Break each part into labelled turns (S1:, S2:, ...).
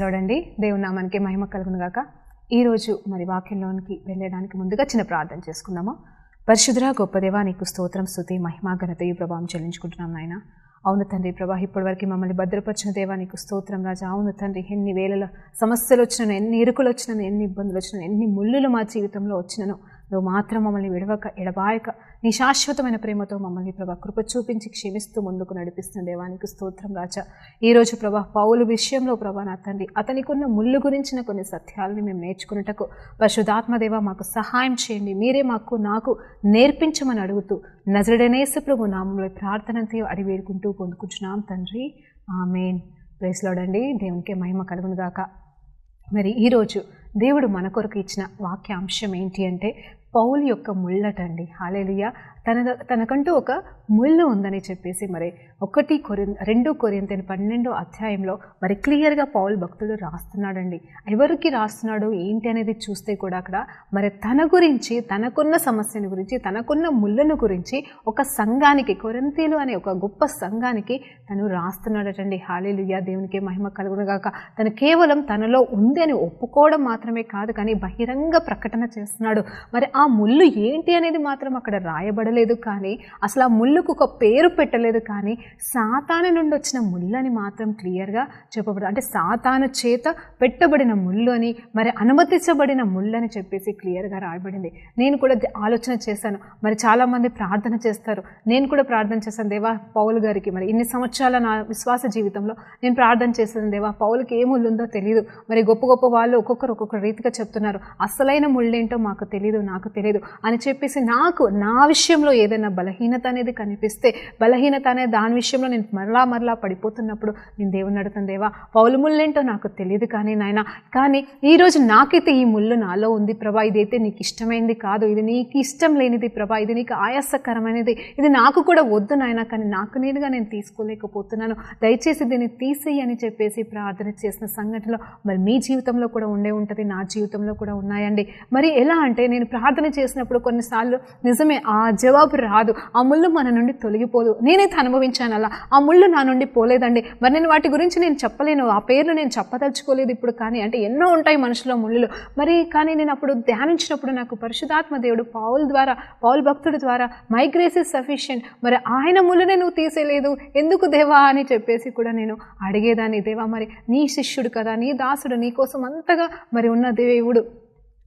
S1: Lord అండి. దేవుని నామానికి మహిమ కలుగును గాక. ఈరోజు మరి వాక్యంలోనికి వెళ్ళడానికి ముందుగా చిన్న ప్రార్థన చేసుకుందాము. పరిశుద్ధుడా గొప్ప దేవా, నీకు స్తోత్రం, స్తుతి, మహిమ, ఘనతయు ప్రభావం చెల్లించుకుంటున్నాం నాయన. అవును తండ్రి ప్రభా, ఇప్పటివరకు మమ్మల్ని భద్రపరిచిన దేవా నీకు స్తోత్రం రాజా. అవును తండ్రి, ఎన్ని వేళల సమస్యలు వచ్చినను, ఎన్ని ఇరుకులు వచ్చినను, ఎన్ని ఇబ్బందులు వచ్చినను, ఎన్ని ముళ్ళులు మా జీవితంలో వచ్చినను, నువ్వు మాత్రం మమ్మల్ని విడవక ఎడబాయక నీ శాశ్వతమైన ప్రేమతో మమ్మల్ని ప్రభా కృప చూపించి క్షమిస్తూ ముందుకు నడిపిస్తున్న దేవానికి స్తోత్రం రాజా. ఈరోజు ప్రభా పౌలు విషయంలో ప్రభా నా తండ్రి అతనికి ఉన్న ముళ్ళు గురించిన కొన్ని సత్యాలని మేము నేర్చుకున్నటకు పరిశుద్ధాత్మ దేవ మాకు సహాయం చేయండి. మీరే నాకు నేర్పించమని అడుగుతూ నజరుడైన యేసు ప్రభు నామములో ప్రార్థనతో అడిగి వేడుకుంటూ పొందుకుంటున్నాం తండ్రి, ఆమేన్. ప్రైజ్ లార్డ్ అండి. దేవునికి మహిమ కలుగును గాక. మరి ఈరోజు దేవుడు మన కొరకు ఇచ్చిన వాక్యాంశం ఏంటి అంటే పౌలు యొక్క ముళ్ళటండి. హల్లెలూయా. తనకంటూ ఒక ముళ్ళు ఉందని చెప్పేసి మరి 2 కొరింథీయులు 12వ అధ్యాయంలో మరి క్లియర్గా పౌలు భక్తుడు రాస్తున్నాడండి. ఎవరికి రాస్తున్నాడు ఏంటి అనేది చూస్తే కూడా అక్కడ మరి తన గురించి, తనకున్న సమస్యను గురించి, తనకున్న ముళ్ళను గురించి ఒక సంఘానికి, కొరింథీయులు అనే ఒక గొప్ప సంఘానికి తను రాస్తున్నాడటండి. హల్లెలూయా. దేవునికి మహిమ కలుగును గాక. తను కేవలం తనలో ఉంది అని ఒప్పుకోవడం మాత్రమే కాదు, కానీ బహిరంగ ప్రకటన చేస్తున్నాడు. మరి ఆ ముళ్ళు ఏంటి అనేది మాత్రం అక్కడ రాయబడలేదు, కానీ అసలు ఆ ముళ్ళుకు ఒక పేరు పెట్టలేదు, కానీ సాతాను నుండి వచ్చిన ముళ్ళు అని మాత్రం క్లియర్గా చెప్పబడింది. అంటే సాతాను చేత పెట్టబడిన ముళ్ళు అని, మరి అనుమతించబడిన ముళ్ళు అని చెప్పేసి క్లియర్గా రాయబడింది. నేను కూడా ఆలోచన చేశాను. మరి చాలామంది ప్రార్థన చేస్తారు, నేను కూడా ప్రార్థన చేశాను. దేవా పౌలు గారికి మరి ఇన్ని సంవత్సరాల నా విశ్వాస జీవితంలో నేను ప్రార్థన చేశాను. దేవా పౌలుకి ఏ ముళ్ళు ఉందో తెలియదు. మరి గొప్ప గొప్ప వాళ్ళు ఒక్కొక్క రీతిగా చెప్తున్నారు. అసలైన ముళ్ళేంటో మాకు తెలియదు, నాకు తెలియదు అని చెప్పేసి నా విషయంలో ఏదైనా బలహీనత అనేది కనిపిస్తే, బలహీనత అనే దాని విషయంలో నేను మరలా పడిపోతున్నప్పుడు నేను దేవుని అడుగుతాను, దేవా పౌలు ముళ్ళేంటో నాకు తెలియదు, కానీ నాయన కానీ ఈరోజు నాకైతే ఈ ముళ్ళు నాలో ఉంది ప్రభా. ఇదైతే నీకు ఇష్టమైనది కాదు, ఇది నీకు ఇష్టం లేనిది ప్రభా, ఇది నీకు ఆయాసకరమైనది, ఇది నాకు కూడా వద్దు నాయన, కానీ నాకు నేనుగా నేను తీసుకోలేకపోతున్నాను, దయచేసి దీన్ని తీసేయి అని చెప్పేసి ప్రార్థన చేసిన సంఘటనలో మరి మీ జీవితంలో కూడా ఉండే ఉంటుంది, నా జీవితంలో కూడా ఉన్నాయండి. మరి ఎలా అంటే నేను ప్రార్థన చేసినప్పుడు కొన్నిసార్లు నిజమే ఆ జవాబు రాదు, ఆ ముళ్ళు మన నుండి తొలగిపోదు. నేనైతే అనుభవించాను అలా. ఆ ముళ్ళు నా నుండి పోలేదండి. మరి నేను వాటి గురించి నేను చెప్పలేను, ఆ పేర్లు నేను చెప్పదలుచుకోలేదు ఇప్పుడు, కానీ అంటే ఎన్నో ఉంటాయి మనుషుల ముళ్ళు. మరి కానీ నేను అప్పుడు ధ్యానించినప్పుడు నాకు పరిశుద్ధాత్మ దేవుడు పౌలు భక్తుడి ద్వారా మై గ్రేస్ ఇస్ సఫిషియంట్, మరి ఆయన ముళ్ళునే నువ్వు తీసేయలేదు ఎందుకు దేవా అని చెప్పేసి కూడా నేను అడిగేదాన్ని. దేవా మరి నీ శిష్యుడు కదా, నీ దాసుడు, నీ కోసం అంతగా మరి ఉన్న దేవుడు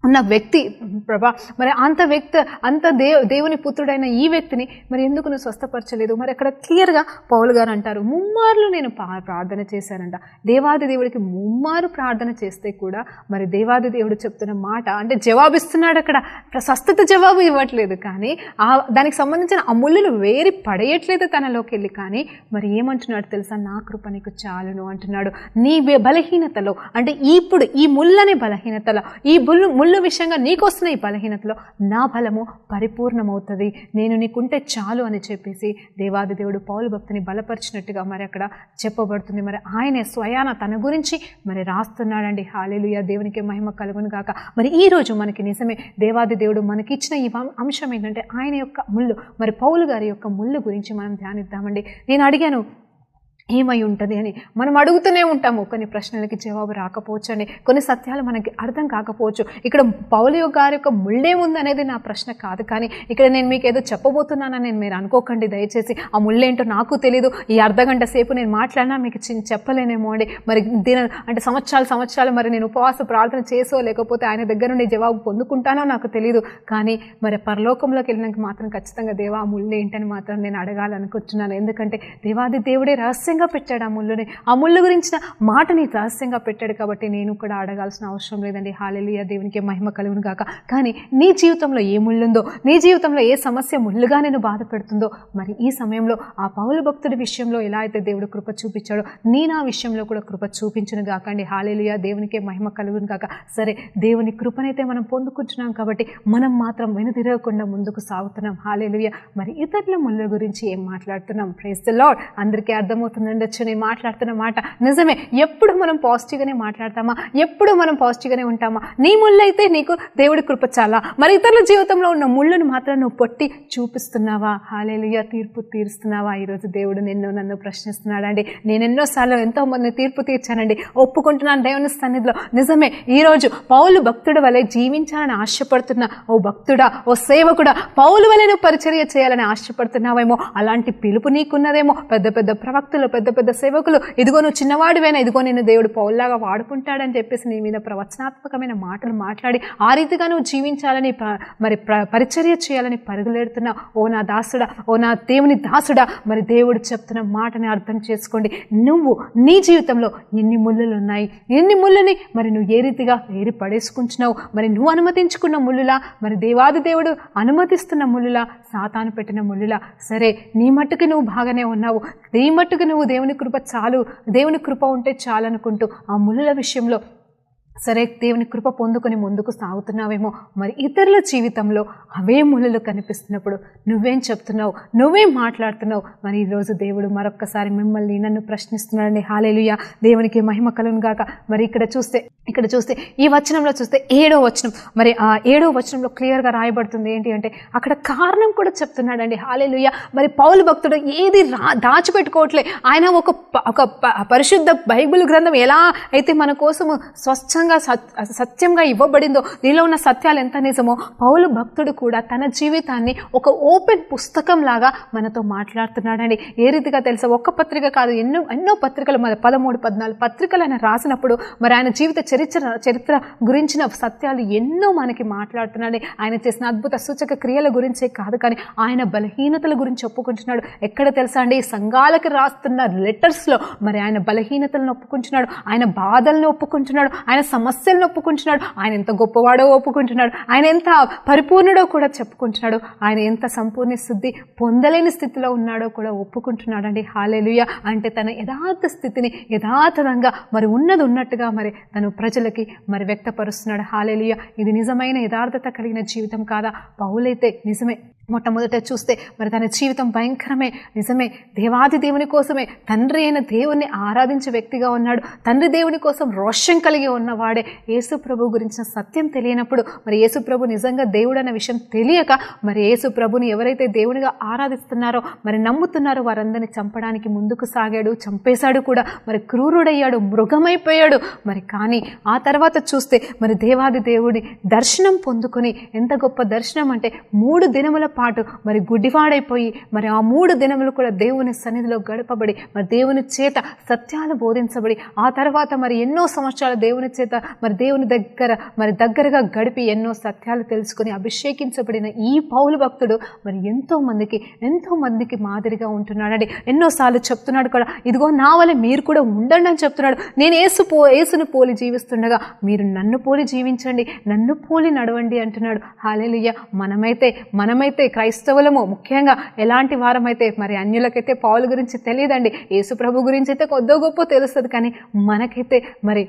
S1: ఉన్న వ్యక్తి ప్రభా, మరి అంత దేవుని పుత్రుడైన ఈ వ్యక్తిని మరి ఎందుకు నువ్వు స్వస్థపరచలేదు? మరి అక్కడ క్లియర్గా పౌలు గారు అంటారు, ముమ్మార్లు నేను ప్రార్థన చేశానంట. దేవాది దేవుడికి ముమ్మారు ప్రార్థన చేస్తే కూడా మరి దేవాది దేవుడు చెప్తున్న మాట అంటే జవాబిస్తున్నాడు. అక్కడ స్వస్థత జవాబు ఇవ్వట్లేదు, కానీ దానికి సంబంధించిన ఆ ముళ్ళులు వేరి పడేయట్లేదు తనలోకి వెళ్ళి, కానీ మరి ఏమంటున్నాడు తెలుసా? నా కృప నీకు చాలును అంటున్నాడు. నీ బలహీనతలో అంటే ఇప్పుడు ఈ ముళ్ళనే బలహీనతలో, ఈ ముళ్ళు విషయంగా నీకు వస్తున్న ఈ బలహీనతలో నా బలము పరిపూర్ణమవుతుంది, నేను నీకుంటే చాలు అని చెప్పేసి దేవాది దేవుడు పౌలు భక్తిని బలపరిచినట్టుగా మరి అక్కడ చెప్పబడుతుంది. మరి ఆయనే స్వయాన తన గురించి మరి రాస్తున్నాడండి. హల్లెలూయా. దేవునికి మహిమ కలుగును గాక. మరి ఈరోజు మనకి నిజమే దేవాది దేవుడు మనకి ఇచ్చిన ఈ అంశం ఏంటంటే ఆయన యొక్క ముళ్ళు, మరి పౌలు గారి యొక్క ముళ్ళు గురించి మనం ధ్యానిద్దామండి. నేను అడిగాను ఏమై ఉంటుంది అని. మనం అడుగుతూనే ఉంటాము, కొన్ని ప్రశ్నలకి జవాబు రాకపోవచ్చు అని, కొన్ని సత్యాలు మనకి అర్థం కాకపోవచ్చు. ఇక్కడ పౌలు గారి యొక్క ముళ్ళేముంది అనేది నా ప్రశ్న కాదు, కానీ ఇక్కడ నేను మీకు ఏదో చెప్పబోతున్నానని మీరు అనుకోకండి దయచేసి. ఆ ముళ్ళేంటో నాకు తెలీదు, ఈ అర్ధగంట సేపు నేను మాట్లాడినా మీకు చెప్పలేనేమో అండి. మరి అంటే సంవత్సరాలు మరి నేను ఉపవాస ప్రార్థన చేసో లేకపోతే ఆయన దగ్గర నుండి జవాబు పొందుకుంటానో నాకు తెలియదు, కానీ మరి పరలోకంలోకి వెళ్ళినాక మాత్రం ఖచ్చితంగా దేవా ఆ ముళ్ళు ఏంటని మాత్రం నేను అడగాలనుకుంటున్నాను. ఎందుకంటే దేవాది దేవుడే రహస్యంగా పెట్టాడు ఆ ముళ్ళుని, ఆ ముళ్ళు గురించిన మాటని రహస్యంగా పెట్టాడు, కాబట్టి నేను కూడా అడగాల్సిన అవసరం లేదండి. హల్లెలూయా. దేవునికి మహిమ కలుగును గాక. కానీ నీ జీవితంలో ఏ ముళ్ళుందో, నీ జీవితంలో ఏ సమస్య ముళ్ళుగా నేను బాధ పెడుతుందో, మరి ఈ సమయంలో ఆ పౌలు భక్తుడి విషయంలో ఎలా అయితే దేవుడు కృప చూపించాడో నా విషయంలో కూడా కృప చూపించును గాకండి. హల్లెలూయా. దేవునికి మహిమ కలుగును గాక. సరే, దేవుని కృపనైతే మనం పొందుకుంటున్నాం కాబట్టి మనం మాత్రం వెనుదిరగకుండా ముందుకు సాగుతున్నాం. హల్లెలూయా. మరి ఇతరుల ముళ్ళ గురించి ఏం మాట్లాడుతున్నాం? Praise the Lord. అందరికీ అర్థమవుతుంది ఉండొచ్చు నేను మాట్లాడుతున్న మాట నిజమే. ఎప్పుడు మనం పాజిటివ్గానే మాట్లాడతామా? ఎప్పుడు మనం పాజిటివ్గానే ఉంటామా? నీ ముళ్ళు అయితే నీకు దేవుడి కృప చాలా, మరి ఇతరుల జీవితంలో ఉన్న ముళ్ళను మాత్రం నువ్వు పొట్టి చూపిస్తున్నావా? హల్లెలూయా. తీర్పు తీరుస్తున్నావా? ఈరోజు దేవుడు నన్ను ప్రశ్నిస్తున్నాడండి. నేను ఎన్నోసార్లు ఎంతో మంది తీర్పు తీర్చానండి, ఒప్పుకుంటున్నాను దేవుని సన్నిధిలో. నిజమే, ఈరోజు పౌలు భక్తుడి వలె జీవించాలని ఆశపడుతున్నా ఓ భక్తుడా, ఓ సేవకుడా, పౌలు వలె నువ్వు పరిచర్య చేయాలని ఆశపడుతున్నావేమో. అలాంటి పిలుపు నీకున్నదేమో. పెద్ద పెద్ద ప్రవక్తులు, పెద్ద పెద్ద సేవకులు, ఇదిగో నువ్వు చిన్నవాడివేనా, ఇదిగో నేను దేవుడు పౌల్లాగా వాడుకుంటాడని చెప్పేసి నీ మీద ప్రవచనాత్మకమైన మాటలు మాట్లాడి ఆ రీతిగా నువ్వు జీవించాలని పరిచర్య చేయాలని పరుగులెడుతున్నా ఓ నా దాసుడా, ఓ నా దేవుని దాసుడా, మరి దేవుడు చెప్తున్న మాటని అర్థం చేసుకోండి. నువ్వు నీ జీవితంలో ఎన్ని ముళ్ళులు ఉన్నాయి, ఎన్ని ముళ్ళని మరి నువ్వు ఏ రీతిగా ఏరి పడేసుకుంటున్నావు? మరి నువ్వు అనుమతించుకున్న ముళ్ళులా, మరి దేవాది దేవుడు అనుమతిస్తున్న ముళ్ళులా, సాతాను పెట్టిన ముళ్ళులా? సరే, నీ మట్టుకు నువ్వు బాగానే ఉన్నావు, నీ మట్టుకు నువ్వు దేవుని కృప చాలు, దేవుని కృప ఉంటే చాలు అనుకుంటూ ఆ ముళ్ళుల విషయంలో సరే దేవుని కృప పొందుకొని ముందుకు సాగుతున్నావేమో. మరి ఇతరుల జీవితంలో అవే ముళ్ళులు కనిపిస్తున్నప్పుడు నువ్వేం చెప్తున్నావు, నువ్వేం మాట్లాడుతున్నావు? మరి ఈరోజు దేవుడు మరొక్కసారి మిమ్మల్ని నన్ను ప్రశ్నిస్తున్నాడండి. హల్లెలూయా, దేవునికి మహిమ కలుగును గాక. మరి ఇక్కడ చూస్తే ఈ వచనంలో చూస్తే 7వ వచనం, మరి ఆ 7వ వచనంలో క్లియర్గా రాయబడుతుంది ఏంటి అంటే అక్కడ కారణం కూడా చెప్తున్నాడండి. హల్లెలూయా. మరి పౌలు భక్తుడు ఏది దాచిపెట్టుకోవట్లే. ఆయన ఒక పరిశుద్ధ బైబిల్ గ్రంథం ఎలా అయితే మన కోసము స్వచ్ఛంగా సత్యంగా ఇవ్వబడిందో, దీనిలో ఉన్న సత్యాలు ఎంత నిజమో, పౌలు భక్తుడు కూడా తన జీవితాన్ని ఒక ఓపెన్ పుస్తకం లాగా మనతో మాట్లాడుతున్నాడండి. ఏ రీతిగా తెలుసా? ఒక్క పత్రిక కాదు, ఎన్నో పత్రికలు, మరి 13-14 పత్రికలు ఆయన రాసినప్పుడు మరి ఆయన జీవిత చరిత్ర గురించిన సత్యాలు ఎన్నో మనకి మాట్లాడుతున్నాడు. ఆయన చేసిన అద్భుత సూచక క్రియల గురించే కాదు, కానీ ఆయన బలహీనతల గురించి ఒప్పుకుంటున్నాడు. ఎక్కడ తెలుసా అండి? సంఘాలకి రాస్తున్న లెటర్స్లో మరి ఆయన బలహీనతలను ఒప్పుకుంటున్నాడు, ఆయన బాధలను ఒప్పుకుంటున్నాడు, ఆయన సమస్యలను ఒప్పుకుంటున్నాడు, ఆయన ఎంత గొప్పవాడో ఒప్పుకుంటున్నాడు, ఆయన ఎంత పరిపూర్ణుడో కూడా చెప్పుకుంటున్నాడు, ఆయన ఎంత సంపూర్ణ శుద్ధి పొందలేని స్థితిలో ఉన్నాడో కూడా ఒప్పుకుంటున్నాడు అండి. హల్లెలూయా. అంటే తన యథార్థ స్థితిని యథార్థంగా మరి ఉన్నట్టుగా మరి తను ప్రజలకి మరి వ్యక్తపరుస్తున్నాడు. హల్లెలూయా. ఇది నిజమైన యథార్థత కలిగిన జీవితం కాదా? పౌలైతే నిజమే, మొట్టమొదట చూస్తే మరి తన జీవితం భయంకరమే, నిజమే. దేవాది దేవుని కోసమే, తండ్రి అయిన దేవుణ్ణి ఆరాధించే వ్యక్తిగా ఉన్నాడు. తండ్రి దేవుని కోసం రోషం కలిగి ఉన్నవాడే. యేసు ప్రభు గురించిన సత్యం తెలియనప్పుడు, మరి యేసు ప్రభు నిజంగా దేవుడు అన్న విషయం తెలియక, మరి యేసు ప్రభుని ఎవరైతే దేవునిగా ఆరాధిస్తున్నారో మరి నమ్ముతున్నారో వారందరినీ చంపడానికి ముందుకు సాగాడు, చంపేశాడు కూడా. మరి క్రూరుడయ్యాడు, మృగమైపోయాడు. మరి కానీ ఆ తర్వాత చూస్తే మరి దేవాది దేవుడి దర్శనం పొందుకొని, ఎంత గొప్ప దర్శనం అంటే 3 దినముల పాటు మరి గుడ్డివాడైపోయి మరి ఆ 3 దినములు కూడా దేవుని సన్నిధిలో గడపబడి మరి దేవుని చేత సత్యాలు బోధించబడి ఆ తర్వాత మరి ఎన్నో సంవత్సరాలు దేవుని చేత మరి దేవుని దగ్గరగా గడిపి ఎన్నో సత్యాలు తెలుసుకొని అభిషేకించబడిన ఈ పౌలు భక్తుడు మరి ఎంతో మందికి మాదిరిగా ఉంటున్నాడండి. ఎన్నోసార్లు చెప్తున్నాడు కూడా, ఇదిగో నా వల్ల మీరు కూడా ఉండండి అని చెప్తున్నాడు. నేను యేసును పోలి జీవిస్తుండగా మీరు నన్ను పోలి జీవించండి, నన్ను పోలి నడవండి అంటున్నాడు. హల్లెలూయా. మనమైతే క్రైస్తవులము ముఖ్యంగా ఎలాంటి వారమైతే, మరి అన్యులకైతే పౌలు గురించి తెలియదండి, యేసు ప్రభు గురించి అయితే కొద్దో గొప్ప తెలుస్తుంది, కానీ మనకైతే మరి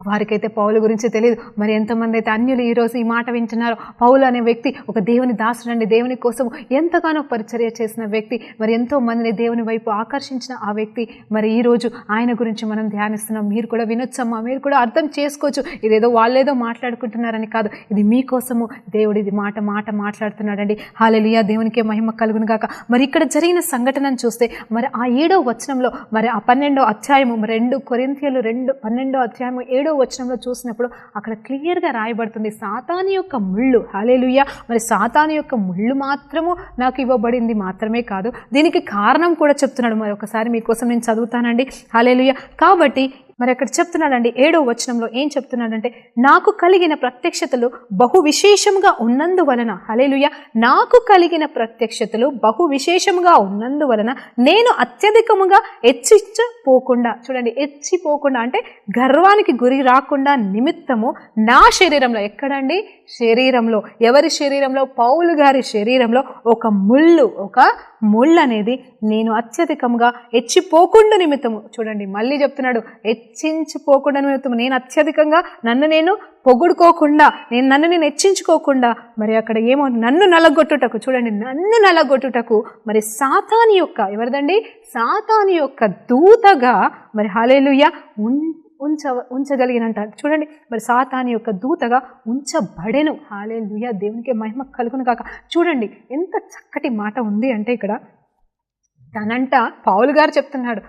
S1: వారికైతే పౌలు గురించి తెలియదు. మరి ఎంతమంది అయితే అన్యులు ఈరోజు ఈ మాట వింటున్నారు. పౌలు అనే వ్యక్తి ఒక దేవుని దాసుడండి, దేవుని కోసం ఎంతగానో పరిచర్య చేసిన వ్యక్తి, మరి ఎంతో మందిని దేవుని వైపు ఆకర్షించిన ఆ వ్యక్తి. మరి ఈరోజు ఆయన గురించి మనం ధ్యానిస్తున్నాం. మీరు కూడా వినొచ్చమ్మా, మీరు కూడా అర్థం చేసుకోవచ్చు. ఇదేదో వాళ్ళేదో మాట్లాడుకుంటున్నారని కాదు, ఇది మీకోసము దేవుడు ఇది మాట మాట్లాడుతున్నాడండి. హల్లెలూయా. దేవునికే మహిమ కలుగును గాక. మరి ఇక్కడ జరిగిన సంఘటనను చూస్తే మరి ఆ 7వ వచనంలో మరి ఆ 12వ అధ్యాయము 2 కొరింథీయులు 12వ అధ్యాయము 7వ వచనంలో చూసినప్పుడు అక్కడ క్లియర్గా రాయబడుతుంది సాతాను యొక్క ముళ్ళు. హల్లెలూయా. మరి సాతాను యొక్క ముళ్ళు మాత్రము నాకు ఇవ్వబడింది మాత్రమే కాదు, దీనికి కారణం కూడా చెప్తున్నాడు. మరి ఒకసారి మీకోసం నేను చదువుతానండి. హల్లెలూయా. కాబట్టి మరి అక్కడ చెప్తున్నాడండి 7వ వచనంలో ఏం చెప్తున్నాడంటే, నాకు కలిగిన ప్రత్యక్షతలు బహు విశేషంగా ఉన్నందువలన, హల్లెలూయా, నాకు కలిగిన ప్రత్యక్షతలు బహు విశేషంగా ఉన్నందువలన నేను అత్యధికముగా హెచ్చిపోకుండా, చూడండి, హెచ్చిపోకుండా అంటే గర్వానికి గురి రాకుండా నిమిత్తము నా శరీరంలో, ఎక్కడండి? శరీరంలో. ఎవరి శరీరంలో? పౌలు గారి శరీరంలో ఒక ముళ్ళు అనేది నేను అత్యధికంగా హెచ్చిపోకుండా నిమిత్తము, చూడండి మళ్ళీ చెప్తున్నాడు, హెచ్చించిపోకుండా నిమిత్తము నేను అత్యధికంగా నన్ను నేను పొగుడుకోకుండా, నన్ను నేను హెచ్చించుకోకుండా మరి అక్కడ ఏమో నన్ను నలగొట్టుటకు, చూడండి, నన్ను నలగొట్టుటకు మరి సాతాను యొక్క, ఎవరిదండి, సాతాను యొక్క దూతగా మరి హల్లెలూయా ఉంచగలిగినంట. చూడండి, మరి సాతాను యొక్క దూతగా ఉంచబడెను. హల్లెలూయా, దేవునికి మహిమ కలుగును కాక. చూడండి ఎంత చక్కటి మాట ఉంది అంటే ఇక్కడ తనంట పౌలు గారు చెప్తున్నాడు,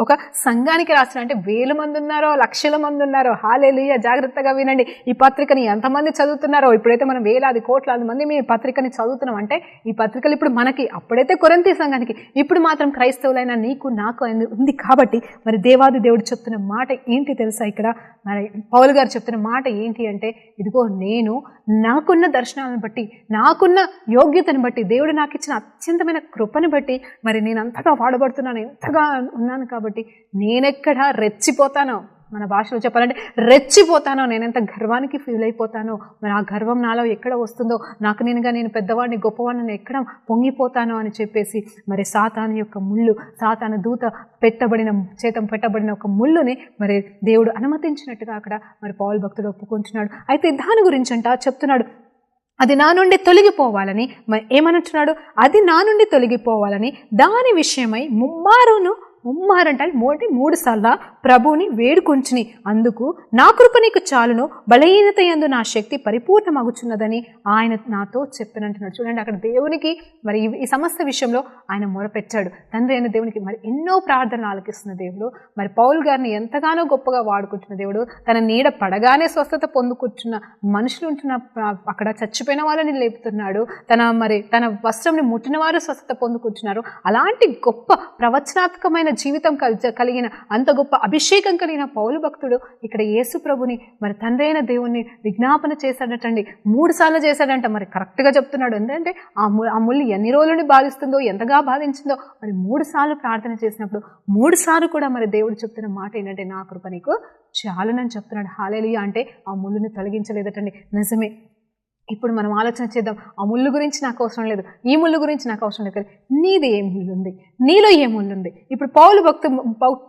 S1: ఒక సంఘానికి రాసిన, అంటే 1000 మంది ఉన్నారో 1,00,000 మంది ఉన్నారో, హల్లెలూయా, జాగ్రత్తగా వినండి. ఈ పత్రికని ఎంతమంది చదువుతున్నారో, ఇప్పుడైతే మనం వేలాది కోట్లాది మంది మీ పత్రికని చదువుతున్నాం. అంటే ఈ పత్రికలు ఇప్పుడు మనకి, అప్పుడైతే కొరింథీ సంఘానికి, ఇప్పుడు మాత్రం క్రైస్తవులైన నీకు నాకు ఉంది. కాబట్టి మరి దేవాది దేవుడు చెప్తున్న మాట ఏంటి తెలుసా? ఇక్కడ మరి పౌలు గారు చెప్తున్న మాట ఏంటి అంటే, ఇదిగో నేను నాకున్న దర్శనాలను బట్టి, నాకున్న యోగ్యతను బట్టి, దేవుడు నాకు ఇచ్చిన అత్యంతమైన కృపను బట్టి మరి నేను అంతగా వాడబడుతున్నాను, ఎంతగా ఉన్నాను. కాబట్టి నేనెక్కడ రెచ్చిపోతానో, మన భాషలో చెప్పాలంటే రెచ్చిపోతానో, నేనెంత గర్వానికి ఫీల్ అయిపోతానో, మరి ఆ గర్వం నాలో ఎక్కడ వస్తుందో, నేను పెద్దవాడిని గొప్పవాడిని ఎక్కడ పొంగిపోతానో అని చెప్పేసి మరి సాతాను యొక్క ముళ్ళు, సాతాను దూత పెట్టబడిన ఒక ముళ్ళుని మరి దేవుడు అనుమతించినట్టుగా అక్కడ మరి పౌలు భక్తుడు ఒప్పుకుంటున్నాడు. అయితే దాని గురించి చెప్తున్నాడు, అది నా నుండి తొలగిపోవాలని. ఏమనంటున్నాడు? అది నా నుండి తొలగిపోవాలని దాని విషయమై ముమ్మారంటే 3 సార్లు ప్రభువుని వేడుకొంచుని. అందుకు నా కృప నీకు చాలును, బలహీనత యందు నా శక్తి పరిపూర్ణమగుచున్నదని ఆయన నాతో చెప్పినంటున్నాడు. చూడండి, అక్కడ దేవునికి మరి ఈ సమస్త విషయంలో ఆయన మొరపెట్టాడు. తండ్రి అయిన దేవునికి మరి ఎన్నో ప్రార్థనలు ఆలకిస్తున్న దేవుడు, మరి పౌలు గారిని ఎంతగానో గొప్పగా వాడుకుంటున్న దేవుడు, తన నీడ పడగానే స్వస్థత పొందుకుంటున్న మనుషులు ఉంటున్న, అక్కడ చచ్చిపోయిన వాళ్ళని లేపుతున్నాడు, తన వస్త్రంని ముట్టిన వారు స్వస్థత పొందుకుంటున్నారు. అలాంటి గొప్ప ప్రవచనాత్మకమైన జీవితం కలిగిన, అంత గొప్ప అభిషేకం కలిగిన పౌలు భక్తుడు ఇక్కడ యేసు ప్రభుని మరి తండ్రి అయిన దేవుణ్ణి విజ్ఞాపన చేశాడటండి. 3 సార్లు చేశాడంట. మరి కరెక్ట్గా చెప్తున్నాడు. ఎందుకంటే ఆ ముళ్ళు ఎన్ని రోజులని బాధిస్తుందో, ఎంతగా బాధించిందో, మరి 3 సార్లు ప్రార్థన చేసినప్పుడు 3 సార్లు కూడా మరి దేవుడు చెప్తున్న మాట ఏంటంటే, నా కృప నీకు చాలునని చెప్తున్నాడు. హల్లెలూయా. అంటే ఆ ముళ్ళుని తొలగించలేదటండి. నిజమే. ఇప్పుడు మనం ఆలోచన చేద్దాం, ఆ ముళ్ళు గురించి నాకు అవసరం లేదు, ఈ ముళ్ళు గురించి నాకు అవసరం లేదు, నీది ఏ ముళ్ళు ఉంది, నీలో ఏ ముళ్ళు ఉంది. ఇప్పుడు పౌలు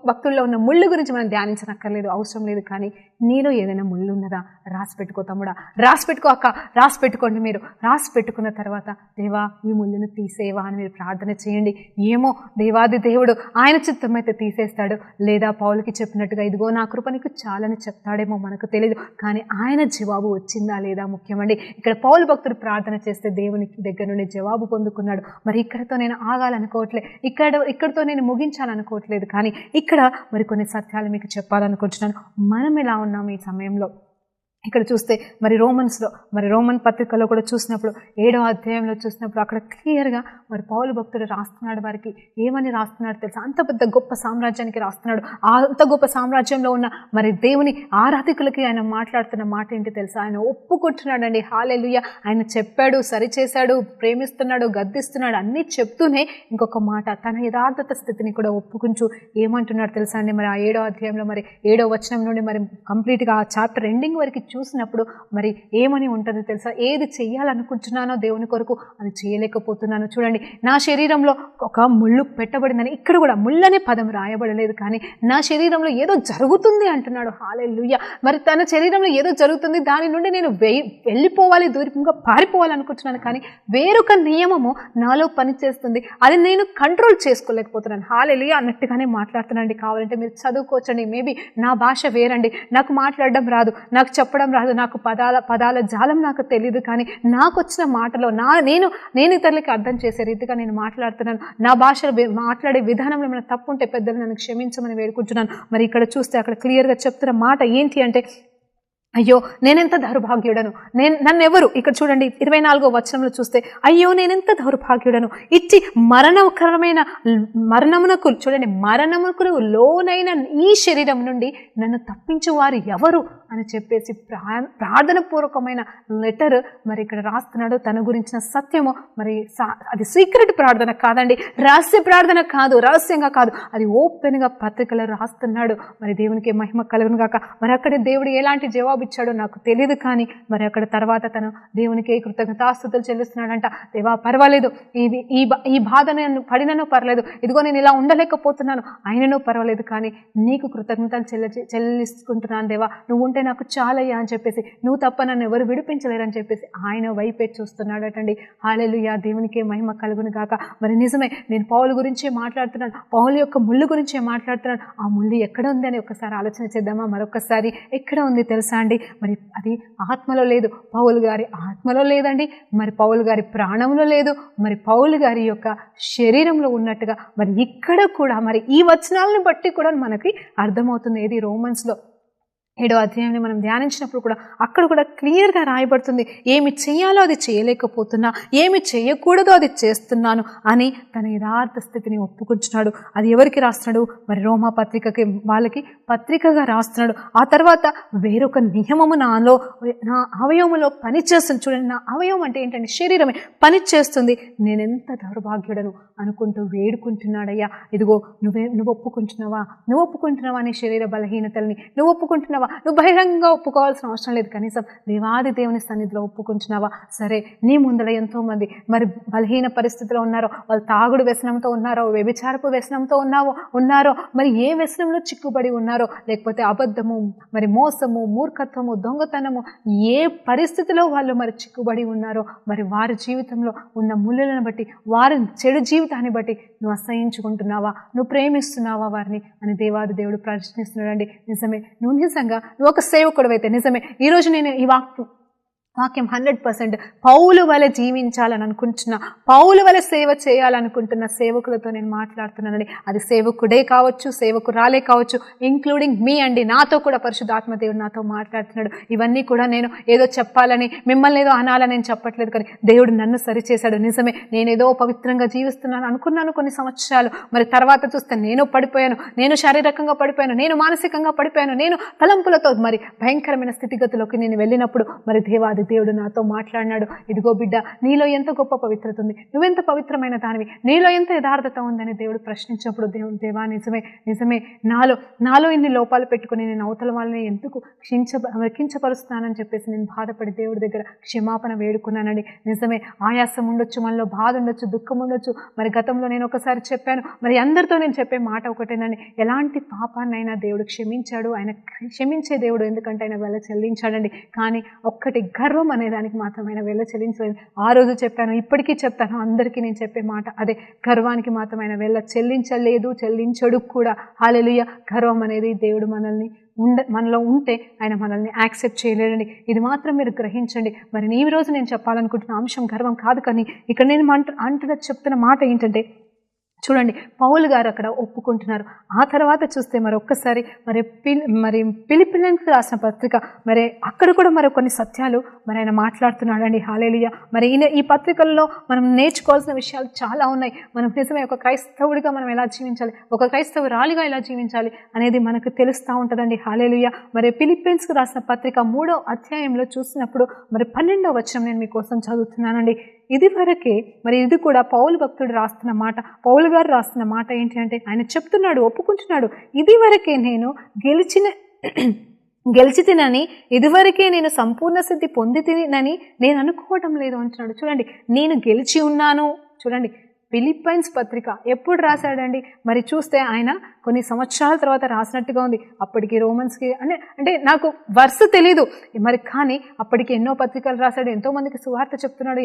S1: భక్తుల్లో ఉన్న ముళ్ళు గురించి మనం ధ్యానించనక్కర్లేదు, అవసరం లేదు. కానీ నీలో ఏదైనా ముళ్ళు ఉన్నదా? రాసి పెట్టుకో తమ్ముడా, రాసి పెట్టుకో అక్క, రాసి పెట్టుకోండి. మీరు రాసి పెట్టుకున్న తర్వాత, దేవా ఈ ముళ్ళును తీసేవా అని మీరు ప్రార్థన చేయండి. ఏమో దేవాది దేవుడు ఆయన చిత్తం అయితే తీసేస్తాడు, లేదా పౌలుకి చెప్పినట్టుగా ఇదిగో నా కృప నీకు చాలని చెప్తాడేమో, మనకు తెలియదు. కానీ ఆయన జవాబు వచ్చిందా లేదా ముఖ్యమండి. ఇక్కడ పౌలు భక్తుడు ప్రార్థన చేస్తే దేవునికి దగ్గర నుండి జవాబు పొందుకున్నాడు. మరి ఇక్కడతో నేను ఆగాలనుకోవట్లేదు, ఇక్కడతో నేను ముగించాలనుకోవట్లేదు. కానీ ఇక్కడ మరి కొన్ని సత్యాలు మీకు చెప్పాలనుకుంటున్నాను. మనం ఎలా ఉన్నాము ఈ సమయంలో? ఇక్కడ చూస్తే మరి రోమన్ పత్రికలో కూడా చూసినప్పుడు 7వ అధ్యాయంలో చూసినప్పుడు అక్కడ క్లియర్గా మరి పౌలు భక్తుడు రాస్తున్నాడు. వారికి ఏమని రాస్తున్నాడు తెలుసా? అంత పెద్ద గొప్ప సామ్రాజ్యానికి రాస్తున్నాడు. అంత గొప్ప సామ్రాజ్యంలో ఉన్న మరి దేవుని ఆరాధికులకి ఆయన మాట్లాడుతున్న మాట ఏంటి తెలుసా? ఆయన ఒప్పుకుంటున్నాడండి. హల్లెలూయా. ఆయన చెప్పాడు, సరిచేశాడు, ప్రేమిస్తున్నాడు, గద్దిస్తున్నాడు, అన్నీ చెప్తూనే ఇంకొక మాట, తన యథార్థత స్థితిని కూడా ఒప్పుకుంటూ ఏమంటున్నాడు తెలుసా అండి? మరి ఆ 7వ అధ్యాయంలో మరి 7వ వచనం నుండి మరి కంప్లీట్గా ఆ చాప్టర్ ఎండింగ్ వరకు చూసినప్పుడు మరి ఏమని ఉంటుంది తెలుసా? ఏది చెయ్యాలనుకుంటున్నానో దేవుని కొరకు అది చేయలేకపోతున్నాను. చూడండి, నా శరీరంలో ఒక ముళ్ళు పెట్టబడిందని, ఇక్కడ కూడా ముళ్ళనే పదం రాయబడలేదు, కానీ నా శరీరంలో ఏదో జరుగుతుంది అంటున్నాడు. హల్లెలూయా. మరి తన శరీరంలో ఏదో జరుగుతుంది, దాని నుండి నేను వెళ్ళిపోవాలి, దూరంగా పారిపోవాలనుకుంటున్నాను. కానీ వేరొక నియమము నాలో పనిచేస్తుంది, అది నేను కంట్రోల్ చేసుకోలేకపోతున్నాను. హల్లెలూయా అన్నట్టుగానే మాట్లాడుతున్నాండి. కావాలంటే మీరు చదువుకోవచ్చండి. మేబీ నా భాష వేరండి, నాకు మాట్లాడడం రాదు, నాకు చెప్పడం రాదు, నాకు పదాల జాలం నాకు తెలియదు. కానీ నాకు వచ్చిన మాటలో నేను ఇతరులకి అర్థం చేసే రీతిగా నేను మాట్లాడుతున్నాను. నా భాషలో మాట్లాడే విధానంలో ఏమైనా తప్పు ఉంటే పెద్దలు నన్ను క్షమించమని వేడుకుంటున్నాను. మరి ఇక్కడ చూస్తే అక్కడ క్లియర్గా చెప్తున్న మాట ఏంటి అంటే, అయ్యో నేనెంత దౌర్భాగ్యుడను, నన్నెవరు, ఇక్కడ చూడండి 24వ వచనంలో చూస్తే, అయ్యో నేనెంత దౌర్భాగ్యుడను, ఇట్టి మరణమునకు చూడండి, మరణమునకు లోనైన ఈ శరీరం నుండి నన్ను తప్పించు వారు ఎవరు అని చెప్పేసి ప్రార్థనపూర్వకమైన లెటర్ మరి ఇక్కడ రాస్తున్నాడు. తన గురించిన సత్యము మరి అది సీక్రెట్ ప్రార్థన కాదండి, రహస్య ప్రార్థన కాదు, రహస్యంగా కాదు, అది ఓపెన్గా పత్రికలో రాస్తున్నాడు. మరి దేవునికి మహిమ కలుగును గాక. మరి అక్కడే దేవుడు ఎలాంటి జవాబు జవాబిచ్చాడో నాకు తెలియదు, కానీ మరి అక్కడ తర్వాత తను దేవునికి కృతజ్ఞతాస్తుతులు చెల్లిస్తున్నాడంట. దేవా పర్వాలేదు, ఈ బాధ నేను పడినను పర్లేదు, ఇదిగో నేను ఇలా ఉండలేకపోతున్నాను అయినను పర్వాలేదు, కానీ నీకు కృతజ్ఞతలు చెల్లిస్తుంటున్నాను దేవా, నువ్వు ఉంటే నాకు చాలయ్యా అని చెప్పేసి, నువ్వు తప్ప నన్ను ఎవరు విడిపించలేరని చెప్పేసి ఆయన వైపే చూస్తున్నాడటండి. హల్లెలూయా, దేవునికే మహిమ కలుగును గాక. మరి నిజమే, నేను పౌలు గురించే మాట్లాడుతున్నాను, పౌలు యొక్క ముళ్ళు గురించే మాట్లాడుతున్నాను. ఆ ముళ్ళు ఎక్కడ ఉంది అని ఒకసారి ఆలోచన చేద్దామా? మరొకసారి ఎక్కడ ఉంది తెలుసా అండి? మరి అది ఆత్మలో లేదు, పౌలు గారి ఆత్మలో లేదండి, మరి పౌలు గారి ప్రాణంలో లేదు, మరి పౌలు గారి యొక్క శరీరంలో ఉన్నట్టుగా మరి ఇక్కడ కూడా మరి ఈ వచనాలను బట్టి కూడా మనకి అర్థమవుతుంది. ఏది రోమన్స్లో 7వ అధ్యాయాన్ని మనం ధ్యానించినప్పుడు కూడా అక్కడ కూడా క్లియర్గా రాయబడుతుంది, ఏమి చేయాలో అది చేయలేకపోతున్నా, ఏమి చేయకూడదో అది చేస్తున్నాను అని తన యథార్థ స్థితిని ఒప్పుకుంటున్నాడు. అది ఎవరికి రాస్తున్నాడు? మరి రోమా పత్రికకి వాళ్ళకి పత్రికగా రాస్తున్నాడు. ఆ తర్వాత వేరొక నియమము నా అవయవములో పనిచేస్తుంది. చూడండి, నా అవయవం అంటే ఏంటంటే శరీరమే పనిచేస్తుంది, నేనెంత దౌర్భాగ్యుడను అనుకుంటూ వేడుకుంటున్నాడయ్యా. ఇదిగో నువ్వు ఒప్పుకుంటున్నావా నీ శరీర బలహీనతల్ని? నువ్వు ఒప్పుకుంటున్నావా? నువ్వు బహిరంగంగా ఒప్పుకోవాల్సిన అవసరం లేదు, కనీసం దేవాది దేవుని సన్నిధిలో ఒప్పుకుంటున్నావా? సరే, నీ ముందర ఎంతో మంది మరి బలహీన పరిస్థితిలో ఉన్నారో, వాళ్ళు తాగుడు వ్యసనంతో ఉన్నారో, వ్యభిచారపు వ్యసనంతో ఉన్నారో, మరి ఏ వ్యసనంలో చిక్కుబడి ఉన్నారో, లేకపోతే అబద్ధము, మరి మోసము, మూర్ఖత్వము, దొంగతనము, ఏ పరిస్థితిలో వాళ్ళు మరి చిక్కుబడి ఉన్నారో, మరి వారి జీవితంలో ఉన్న ముళ్ళలను బట్టి, వారి చెడు జీవితాన్ని బట్టి నువ్వు అసహించుకుంటున్నావా? నువ్వు ప్రేమిస్తున్నావా వారిని అని దేవాది దేవుడు ప్రశ్నిస్తున్నాడండి. నిజమే, నువ్వు నిజంగా నువ్వు ఒక సేవకుడు అయితే నిజమే, ఈరోజు నేను ఈ వాక్యం 100% పౌలు వలె జీవించాలని అనుకుంటున్నా, పౌలు వలె సేవ చేయాలనుకుంటున్న సేవకులతో నేను మాట్లాడుతున్నానండి. అది సేవకుడే కావచ్చు, సేవకురాలే కావచ్చు, ఇంక్లూడింగ్ మీ అండి. నాతో కూడా పరిశుద్ధాత్మ దేవుడు నాతో మాట్లాడుతున్నాడు. ఇవన్నీ కూడా నేను ఏదో చెప్పాలని, మిమ్మల్ని ఏదో అనాలని నేను చెప్పట్లేదు, కానీ దేవుడు నన్ను సరిచేశాడు. నిజమే, నేనేదో పవిత్రంగా జీవిస్తున్నాను అనుకున్నాను కొన్ని సంవత్సరాలు, మరి తర్వాత చూస్తే నేను పడిపోయాను, నేను శారీరకంగా పడిపోయాను, నేను మానసికంగా పడిపోయాను, నేను తలంపులతో మరి భయంకరమైన స్థితిగతుల్లోకి నేను వెళ్ళినప్పుడు మరి దేవుడు నాతో మాట్లాడినాడు. ఇదిగో బిడ్డ, నీలో ఎంత గొప్ప పవిత్రత ఉంది, నువ్వెంత పవిత్రమైన దానివి, నీలో ఎంత యథార్థత ఉందని దేవుడు ప్రశ్నించినప్పుడు దేవా నిజమే నాలో ఇన్ని లోపాలు పెట్టుకుని నేను అవతల వాళ్ళని ఎందుకు కించపరుస్తున్నానని చెప్పేసి నేను బాధపడి దేవుడి దగ్గర క్షమాపణ వేడుకున్నానండి. నిజమే, ఆయాసం ఉండొచ్చు, మనలో బాధ ఉండొచ్చు, దుఃఖం ఉండొచ్చు. మరి గతంలో నేను ఒకసారి చెప్పాను, మరి అందరితో నేను చెప్పే మాట ఒకటేనండి, ఎలాంటి పాపాన్నైనా దేవుడు క్షమించాడు. ఆయన క్షమించే దేవుడు, ఎందుకంటే ఆయన వెళ్ళ చెల్లించాడండి. కానీ ఒక్కటి గర్వం అనే దానికి మాత్రం ఆయన వెళ్ళ చెల్లించలేదు. ఆ రోజు చెప్పాను, ఇప్పటికీ చెప్తాను, అందరికీ నేను చెప్పే మాట అదే, గర్వానికి మాత్రం ఆయన వెళ్ళ చెల్లించలేదు, చెల్లించడు కూడా. హల్లెలూయా. గర్వం అనేది దేవుడు మనలో ఉంటే ఆయన మనల్ని యాక్సెప్ట్ చేయలేడండి. ఇది మాత్రం మీరు గ్రహించండి. మరి ఈ రోజు నేను చెప్పాలనుకుంటున్న అంశం గర్వం కాదు, కానీ ఇక్కడ నేను చెప్తున్న మాట ఏంటంటే, చూడండి, పౌలు గారు అక్కడ ఒప్పుకుంటున్నారు. ఆ తర్వాత చూస్తే మరి ఒక్కసారి మరి ఫిలిప్పీలకు రాసిన పత్రిక, మరి అక్కడ కూడా మరి కొన్ని సత్యాలు మరి ఆయన మాట్లాడుతున్నాడండి. హల్లెలూయా. మరి ఈ పత్రికల్లో మనం నేర్చుకోవాల్సిన విషయాలు చాలా ఉన్నాయి. మనం నిజమే ఒక క్రైస్తవుడిగా మనం ఎలా జీవించాలి, ఒక క్రైస్తవురాలిగా ఎలా జీవించాలి అనేది మనకు తెలుస్తూ ఉంటుందండి. హల్లెలూయా. మరి ఫిలిప్పీన్స్కు రాసిన పత్రిక 3వ అధ్యాయంలో చూసినప్పుడు మరి 12వ వచనం నేను మీకోసం చదువుతున్నానండి. ఇది వరకే, మరి ఇది కూడా పౌలు భక్తుడు రాస్తున్న మాట, పౌలు గారు రాస్తున్న మాట ఏంటి అంటే, ఆయన చెప్తున్నాడు, ఒప్పుకుంటున్నాడు, ఇది వరకే నేను గెలిచితినని, ఇదివరకే నేను సంపూర్ణ సిద్ధి పొందితినని నేను అనుకోవటం లేదు అంటున్నాడు. చూడండి, నేను గెలిచి ఉన్నాను. చూడండి, ఫిలిప్పైన్స్ పత్రిక ఎప్పుడు రాశాడండి? మరి చూస్తే ఆయన కొన్ని సంవత్సరాల తర్వాత రాసినట్టుగా ఉంది. అప్పటికి రోమన్స్కి అంటే నాకు వర్ష తెలీదు మరి, కానీ అప్పటికి ఎన్నో పత్రికలు రాశాడు, ఎంతోమందికి సువార్త చెప్తున్నాడు,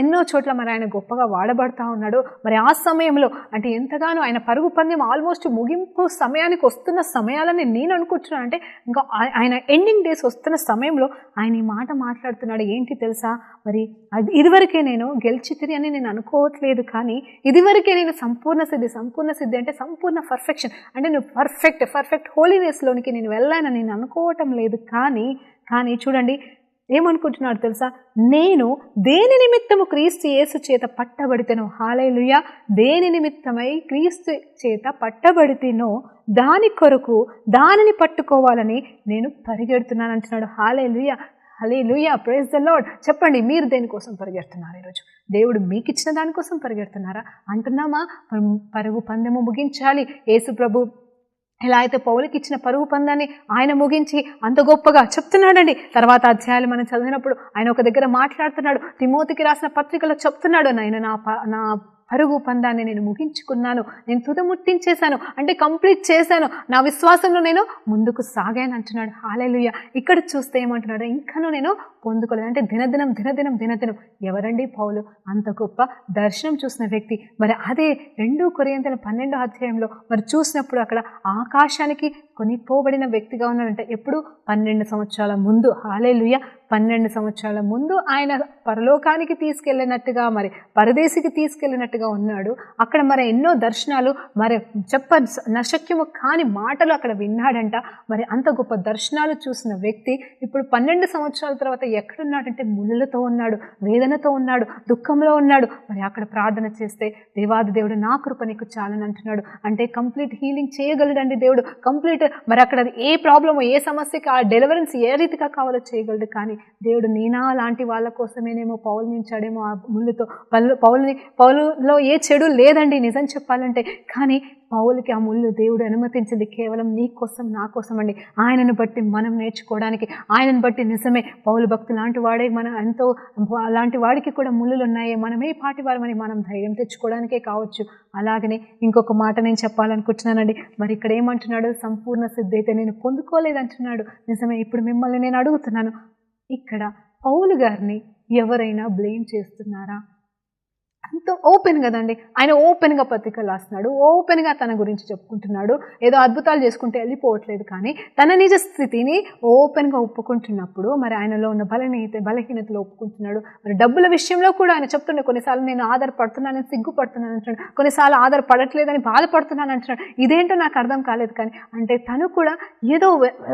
S1: ఎన్నో చోట్ల మరి ఆయన గొప్పగా వాడబడతా ఉన్నాడు. మరి ఆ సమయంలో అంటే ఎంతగానో ఆయన పరుగు పందెం ఆల్మోస్ట్ ముగింపు సమయానికి వస్తున్న సమయాలని నేను అనుకుంటున్నాను. అంటే ఇంకా ఆయన ఎండింగ్ డేస్ వస్తున్న సమయంలో ఆయన ఈ మాట మాట్లాడుతున్నాడు. ఏంటి తెలుసా? మరి ఇదివరకే నేను గెలిచితిని అని నేను అనుకోవట్లేదు, కానీ ఇదివరకే నేను సంపూర్ణ సిద్ధి అంటే సంపూర్ణ పర్ఫెక్షన్, అంటే నువ్వు పర్ఫెక్ట్ హోలీనెస్లోనికి నేను వెళ్ళానని నేను అనుకోవటం లేదు. కానీ చూడండి ఏమనుకుంటున్నాడు తెలుసా? నేను దేని నిమిత్తము క్రీస్తు యేసు చేత పట్టబడితేనో, హల్లెలూయా, దేని నిమిత్తమై క్రీస్తు చేత పట్టబడితేనో దాని కొరకు దానిని పట్టుకోవాలని నేను పరిగెడుతున్నాను అంటున్నాడు. హల్లెలూయా. హల్లెలూయా, ప్రైజ్ ద లార్డ్. చెప్పండి, మీరు దేనికోసం పరిగెడుతున్నారు? ఈరోజు దేవుడు మీకు ఇచ్చిన దానికోసం పరిగెడుతున్నారా? అంటున్నామా? పరుగు పందెము ముగించాలి. యేసు ప్రభు ఎలా అయితే పౌలుకి ఇచ్చిన పరుగు పందాన్ని ఆయన ముగించి అంత గొప్పగా చెప్తున్నాడండి. తర్వాత అధ్యాయాలు మనం చదివినప్పుడు ఆయన ఒక దగ్గర మాట్లాడుతున్నాడు, తిమోతికి రాసిన పత్రికలో చెప్తున్నాడు, నా పరుగు పందాన్ని నేను ముగించుకున్నాను, నేను తుదముట్టించేశాను, అంటే కంప్లీట్ చేశాను, నా విశ్వాసంలో నేను ముందుకు సాగాను అంటున్నాడు. హల్లెలూయా. ఇక్కడ చూస్తే ఏమంటున్నాడు, ఇంకనూ నేను పొందుకోలేదు, అంటే దినదినం. ఎవరండి పౌలు? అంత గొప్ప దర్శనం చూసిన వ్యక్తి. మరి అదే 2 కొరింథీయుల 12వ అధ్యాయంలో మరి చూసినప్పుడు అక్కడ ఆకాశానికి కొనిపోబడిన వ్యక్తిగా ఉన్నాడంట. ఎప్పుడు? 12 సంవత్సరాల ముందు. హల్లెలూయా. 12 సంవత్సరాల ముందు ఆయన పరలోకానికి తీసుకెళ్ళినట్టుగా, మరి పరదేశికి తీసుకెళ్ళినట్టుగా ఉన్నాడు. అక్కడ మరి ఎన్నో దర్శనాలు, మరి నశక్యము కాని మాటలు అక్కడ విన్నాడంట. మరి అంత గొప్ప దర్శనాలు చూసిన వ్యక్తి ఇప్పుడు 12 సంవత్సరాల తర్వాత ఎక్కడున్నాడంటే ముళ్ళులతో ఉన్నాడు, వేదనతో ఉన్నాడు, దుఃఖంలో ఉన్నాడు. మరి అక్కడ ప్రార్థన చేస్తే దేవాది దేవుడు నా కృప నీకు చాలని అంటున్నాడు. అంటే కంప్లీట్ హీలింగ్ చేయగలడండి దేవుడు. కంప్లీట్ మరి అక్కడ ఏ ప్రాబ్లమో, ఏ సమస్యకి ఆ డెలివరెన్స్ ఏ రీతిగా కావాలో చేయగలడు. కానీ దేవుడు నీనా లాంటి వాళ్ళ కోసమేనేమో పౌలుని ఉంచాడేమో ఆ ముళ్ళుతో. పౌలులో ఏ చెడు లేదండి నిజం చెప్పాలంటే. కానీ పౌలుకి ఆ ముళ్ళు దేవుడు అనుమతించింది కేవలం నీ కోసం, నా కోసం అండి. ఆయనను బట్టి మనం నేర్చుకోవడానికి, ఆయనను బట్టి నిజమే పౌలు భక్తు లాంటి వాడే, మనం ఎంతో అలాంటి వాడికి కూడా ముళ్ళులు ఉన్నాయి, మనమే పాటి వారమని మనం ధైర్యం తెచ్చుకోవడానికే కావచ్చు. అలాగనే ఇంకొక మాట నేను చెప్పాలనుకుంటున్నానండి. మరి ఇక్కడ ఏమంటున్నాడు, సంపూర్ణ సిద్ధి అయితే నేను పొందుకోలేదంటున్నాడు. నిజమే. ఇప్పుడు మిమ్మల్ని నేను అడుగుతున్నాను, ఇక్కడ పౌలు గారిని ఎవరైనా బ్లేమ్ చేస్తున్నారా? అంత ఓపెన్ కదండి, ఆయన ఓపెన్గా పత్రికలు రాస్తున్నాడు, ఓపెన్గా తన గురించి చెప్పుకుంటున్నాడు, ఏదో అద్భుతాలు చేసుకుంటే వెళ్ళిపోవట్లేదు. కానీ తన నిజ స్థితిని ఓపెన్గా ఒప్పుకుంటున్నప్పుడు మరి ఆయనలో ఉన్న బలహీనతలు ఒప్పుకుంటున్నాడు. మరి డబ్బుల విషయంలో కూడా ఆయన చెప్తుండే, కొన్నిసార్లు నేను ఆధారపడుతున్నానని సిగ్గుపడుతున్నాను అంటున్నాడు, కొన్నిసార్లు ఆధారపడట్లేదని బాధపడుతున్నాను అంటున్నాడు. ఇదేంటో నాకు అర్థం కాలేదు. కానీ అంటే తను కూడా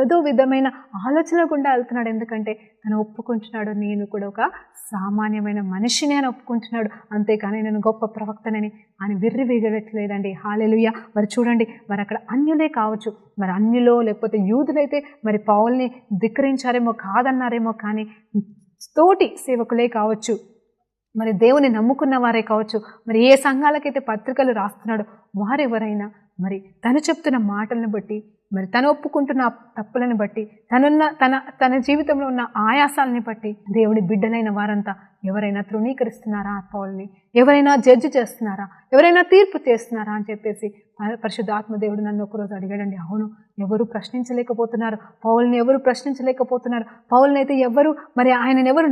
S1: ఏదో విధమైన ఆలోచన గుండా వెళ్తున్నాడు. ఎందుకంటే తను ఒప్పుకుంటున్నాడు, నేను కూడా ఒక సామాన్యమైన మనిషిని అని ఒప్పుకుంటున్నాడు. అంతేకాని నేను గొప్ప ప్రవక్తనని ఆయన విర్రివేగట్లేదండి. హల్లెలూయా. మరి చూడండి, మరి అక్కడ అన్యులే కావచ్చు, మరి అన్యులో లేకపోతే యూదులైతే మరి పౌల్ని ధిక్కరించారేమో, కాదన్నారేమో, కానీ తోటి సేవకులే కావచ్చు, మరి దేవుని నమ్ముకున్న వారే కావచ్చు, మరి ఏ సంఘాలకైతే పత్రికలు రాస్తున్నాడో వారెవరైనా మరి తను చెప్తున్న మాటలను బట్టి, మరి తను ఒప్పుకుంటున్న తప్పులను బట్టి, తన జీవితంలో ఉన్న ఆయాసాలని బట్టి దేవుడి బిడ్డలైన వారంతా ఎవరైనా తృణీకరిస్తున్నారా పౌల్ని? ఎవరైనా జడ్జి చేస్తున్నారా? ఎవరైనా తీర్పు చేస్తున్నారా అని చెప్పేసి పరిశుద్ధాత్మ దేవుడు నన్ను ఒకరోజు అడిగాడండి. అవును, ఎవరు ప్రశ్నించలేకపోతున్నారు, పౌల్ని ఎవరు ప్రశ్నించలేకపోతున్నారు, పౌల్ని అయితే ఎవరు మరి ఆయనను ఎవరు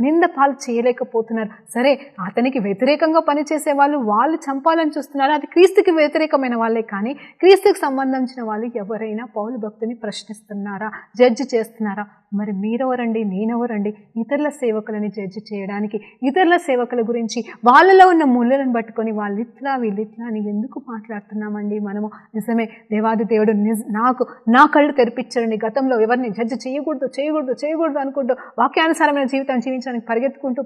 S1: నింద పాలు చేయలేకపోతున్నారు. సరే, అతనికి వ్యతిరేకంగా పనిచేసే వాళ్ళు చంపాలని చూస్తున్నారు, అది క్రీస్తుకి వ్యతిరేకమైన వాళ్ళే. కానీ క్రీస్తుకి సంబంధించిన వాళ్ళు ఎవరైనా పౌలు భక్తుని ప్రశ్నిస్తున్నారా, జడ్జి చేస్తున్నారా? మరి మీరెవరండి, నేనెవరండి ఇతరుల సేవకులని జడ్జి చేయడానికి? ఇతరుల సేవకుల గురించి వాళ్ళలో ఉన్న ముళ్ళలను పట్టుకొని వాళ్ళిట్లా వీళ్ళిట్లా అని ఎందుకు మాట్లాడుతున్నామండి మనము? నిజమే, దేవాది దేవుడు నా కళ్ళు తెరిపించండి. గతంలో ఎవరిని జడ్జి చేయకూడదు అనుకుంటూ వాక్యానుసారమైన జీవితాన్ని జీవించడానికి పరిగెత్తుకుంటూ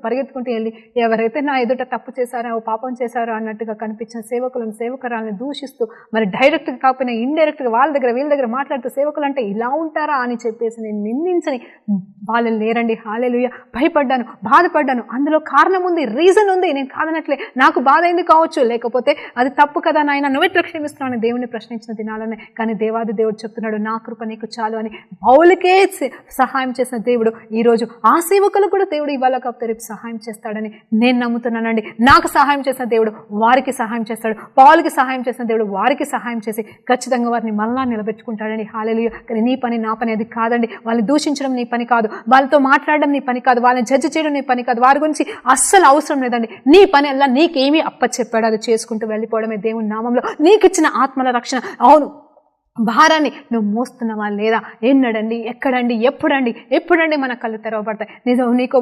S1: వెళ్ళి ఎవరైతే నా ఎదుట తప్పు చేశారో, పాపం చేశారో అన్నట్టుగా కనిపించిన సేవకురాలను దూషిస్తూ, మరి డైరెక్ట్గా కాకపోయినా ఇండైరెక్ట్గా వీళ్ళ దగ్గర మాట్లాడుతూ సేవకులు అంటే ఇలా ఉంటారా అని చెప్పేసి నేను నిందించని వాళ్ళు లేరండి. హల్లెలూయా. భయపడ్డాను, బాధపడ్డాను, అందులో కారణం ఉంది, రీజన్ ఉంది. నేను కాదనట్లే, నాకు బాధ అయింది కావచ్చు, లేకపోతే అది తప్పు కదా నాయన, నువ్వెట్లా క్షమిస్తున్నావు దేవుని ప్రశ్నించిన దినాలనే. కానీ దేవాది దేవుడు చెప్తున్నాడు, నా కృప నీకు చాలు అని. పౌలుకే సహాయం చేసిన దేవుడు ఈరోజు ఆ సేవకులు కూడా దేవుడు ఇవాళ రేపు సహాయం చేస్తాడని నేను నమ్ముతున్నానండి. నాకు సహాయం చేసిన దేవుడు వారికి సహాయం చేస్తాడు, పౌలుకి సహాయం చేసిన దేవుడు వారికి సహాయం చేసి ఖచ్చితంగా వారిని మళ్ళా నిలబెట్టుకుంటాడని. హల్లెలూయా. కానీ నీ పని నా పని అది కాదండి. వాళ్ళని దూషించడం నీ పని కాదు, వాళ్ళతో మాట్లాడడం నీ పని కాదు, వాళ్ళని జడ్జి చేయడం నీ పని కాదు, వారి గురించి అస్సలు అవసరం లేదండి. నీ పని అలా నీకేమీ అప్పచెప్పాడు అది చేసుకుంటూ వెళ్ళిపోవడమే దేవుని నామంలో నీకిచ్చిన ఆత్మల రక్షణ. అవును, భారాన్ని నువ్వు మోస్తున్నావా లేదా? ఎన్నడండి, ఎక్కడండి, ఎప్పుడండి మన కళ్ళు తెరవబడతాయి? నిజం. మీకు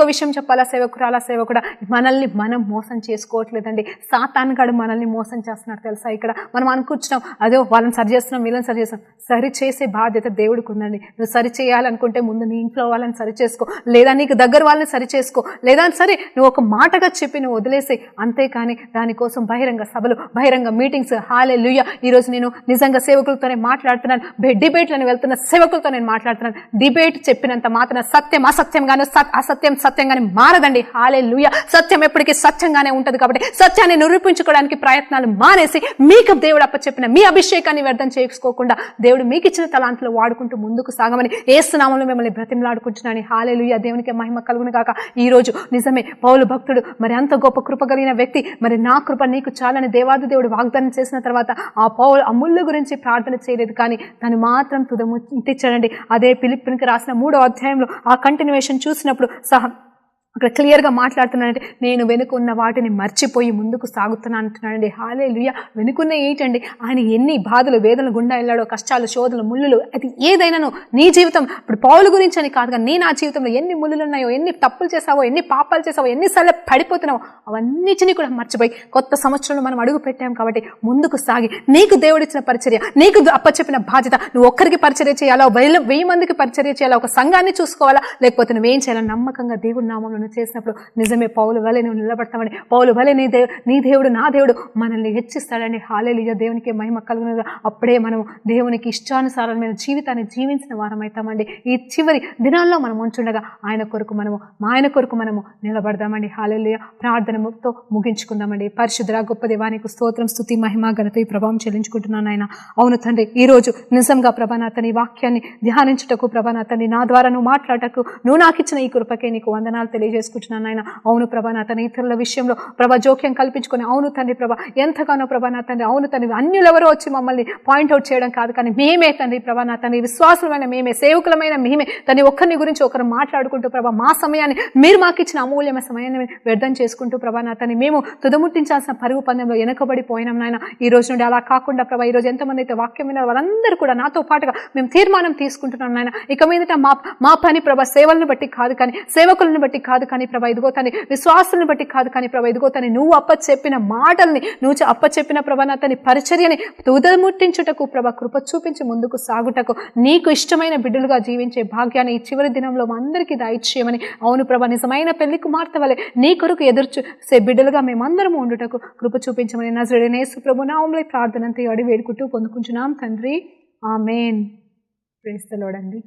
S1: విషయం చెప్పాలా సేవకుడా, మనల్ని మనం మోసం చేసుకోవట్లేదండి. సాతానుగాడు మనల్ని మోసం చేస్తున్నాడు తెలుసా? ఇక్కడ మనం అనుకుంటున్నాం, అదో వాళ్ళని సరి చేస్తున్నాం, వీళ్ళని సరి చేస్తున్నాం. సరి చేసే బాధ్యత దేవుడికి ఉందండి. నువ్వు సరి చేయాలనుకుంటే ముందు నీ ఇంట్లో వాళ్ళని సరి చేసుకో, లేదా నీకు దగ్గర వాళ్ళని సరి చేసుకో, లేదా సరే నువ్వు ఒక మాటగా చెప్పి నువ్వు వదిలేసే. అంతేకాని దానికోసం బహిరంగ సభలు, బహిరంగ మీటింగ్స్, హల్లెలూయా. ఈరోజు నేను నిజంగా సంఘ సేవకులతోనే మాట్లాడుతున్నాను, డిబేట్లను వెళ్తున్న సేవకులతో నేను మాట్లాడుతున్నాను. డిబేట్ చెప్పినంత మాత్రం సత్యం అసత్యంగానే, అసత్యం సత్యంగానే మారదండి. హల్లెలూయా. సత్యం ఎప్పటికీ సత్యంగానే ఉంటుంది. కాబట్టి సత్యాన్ని నిరూపించుకోవడానికి ప్రయత్నాలు మానేసి మీకు దేవుడు అప్పచెప్పిన మీ అభిషేకాన్ని వ్యర్థం చేసుకోకుండా దేవుడు మీకు ఇచ్చిన తలాంతులు వాడుకుంటూ ముందుకు సాగమని యేసు నామములో మిమ్మల్ని బ్రతిమలాడుకుంటున్నాను. హల్లెలూయా. దేవునికి మహిమ కలుగును గాక. ఈ రోజు నిజమే పౌలు భక్తుడు మరి అంత గొప్ప కృప కలిగిన వ్యక్తి, మరి నా కృప నీకు చాలని దేవాది దేవుడు వాగ్దానం చేసిన తర్వాత ఆ పౌలు అమూల్య గురించి ప్రార్థన చేయలేదు, కానీ తను మాత్రం తుదముట్టించాడండి. అదే ఫిలిప్పీయులకు రాసిన 3వ అధ్యాయంలో ఆ కంటిన్యూయేషన్ చూసినప్పుడు అక్కడ క్లియర్గా మాట్లాడుతున్నానంటే, నేను వెనుకున్న వాటిని మర్చిపోయి ముందుకు సాగుతున్నాను అంటున్నానండి. హల్లెలూయా. వెనుకున్న ఏంటండి, ఆయన ఎన్ని బాధలు వేదనలు గుండా వెళ్ళాడో, కష్టాలు శోధనలు ముళ్ళులు, అది ఏదైనాను నీ జీవితం ఇప్పుడు పౌలు గురించి అని కాదు, కానీ నా జీవితంలో ఎన్ని ముళ్ళులు ఉన్నాయో, ఎన్ని తప్పులు చేసావో, ఎన్ని పాపాలు చేసావో, ఎన్నిసార్లు పడిపోతున్నావో అవన్నిటినీ కూడా మర్చిపోయి కొత్త సంవత్సరంలో మనం అడుగు పెట్టాం కాబట్టి ముందుకు సాగి నీకు దేవుడిచ్చిన పరిచర్య, నీకు అప్పచెప్పిన బాధ్యత, నువ్వు ఒక్కరికి పరిచర్య చేయాలా, 1000 మందికి పరిచర్య చేయాలా, ఒక సంఘాన్ని చూసుకోవాలా, లేకపోతే నువ్వేం చేయాలా, నమ్మకంగా దేవుడి నామంలో చేసినప్పుడు నిజమే పౌలు వలె నువ్వు నిలబడతామని, పౌలు వలె నీ దేవుడు నా దేవుడు మనల్ని హెచ్చిస్తాడని. హల్లెలూయా. దేవునికి మహిమ కలుగును. అప్పుడే మనం దేవునికి ఇష్టానుసారమైన జీవితాన్ని జీవించిన వారం అవుతామండి. ఈ చివరి దినాల్లో మనం ఉంచుండగా ఆయన కొరకు మనము నిలబడదామండి. హల్లెలూయా. ప్రార్థనతో ముగించుకుందామండి. పరిశుద్ధ గొప్ప దేవానికి స్తోత్రం, స్తుతి, మహిమ, ఘనత, ప్రభావం చెల్లించుకుంటున్నాను ఆయన. అవును తండ్రి, ఈ రోజు నిజంగా ప్రభానాథని వాక్యాన్ని ధ్యానించుటకు, ప్రభానాథని నా ద్వారా నువ్వు మాట్లాడటకు, నువ్వు నాకు ఇచ్చిన ఈ కృపకే నీకు వందనాలు తెలియజేసుకుంటున్నాను ఆయన. అవును ప్రభా నా తండ్రి, ఇతరుల విషయంలో ప్రభా జోక్యం కల్పించుకొని, అవును తండ్రి ప్రభా ఎంతగానో ప్రభా నా తండ్రి, అవును తండ్రి అన్యులెవరో వచ్చి మమ్మల్ని పాయింట్అవుట్ చేయడం కాదు, కానీ మేమే తండ్రి ప్రభా నా తండ్రి, విశ్వాసమైన మేమే, సేవకులమైన మేమే తండ్రి, ఒక్కరిని గురించి ఒకరు మాట్లాడుకుంటూ ప్రభా మా సమయాన్ని, మీరు మాకు ఇచ్చిన అమూల్యమైన సమయాన్ని వ్యర్థం చేసుకుంటూ ప్రభా నా తండ్రి మేము తుదముట్టించాల్సిన పరుగు పందెంలో వెనకబడిపోయినాం నాయన. ఈ రోజు నుండి అలా కాకుండా ప్రభా, ఈ రోజు ఎంతమంది అయితే వాక్యం విన్నారో వాళ్ళందరూ కూడా నాతో పాటుగా మేము తీర్మానం తీసుకుంటున్నాం నాయన. ఇక మీదట మా పని ప్రభా సేవలను బట్టి కాదు, కానీ సేవకులను బట్టి కాదు, కానీ ప్రభా ఇదిగో తని విశ్వాసాలను బట్టి కాదు, కానీ ప్రభా ఇదిగో తని నువ్వు అప్పచెప్పిన మాటల్ని, నువ్వు అప్పచెప్పిన ప్రభా నా తని పరిచర్యని తుదముట్టించుటకు ప్రభా కృప చూపించి ముందుకు సాగుటకు, నీకు ఇష్టమైన బిడ్డలుగా జీవించే భాగ్యాన్ని ఈ చివరి దినంలో మా అందరికీ దయచేయమని. అవును ప్రభా, నిజమైన పెళ్లి కుమార్తె వలె నీ కొరకు ఎదురుచూసే బిడ్డలుగా మేమందరము ఉండుటకు కృప చూపించమని నజరేయుడైన యేసు ప్రభు నామములో ప్రార్థనంతో అడిగి వేడుకుంటూ పొందుకుంటున్నాం తండ్రి. ఆమేన్. ప్రైజ్ ది లార్డ్ అండి.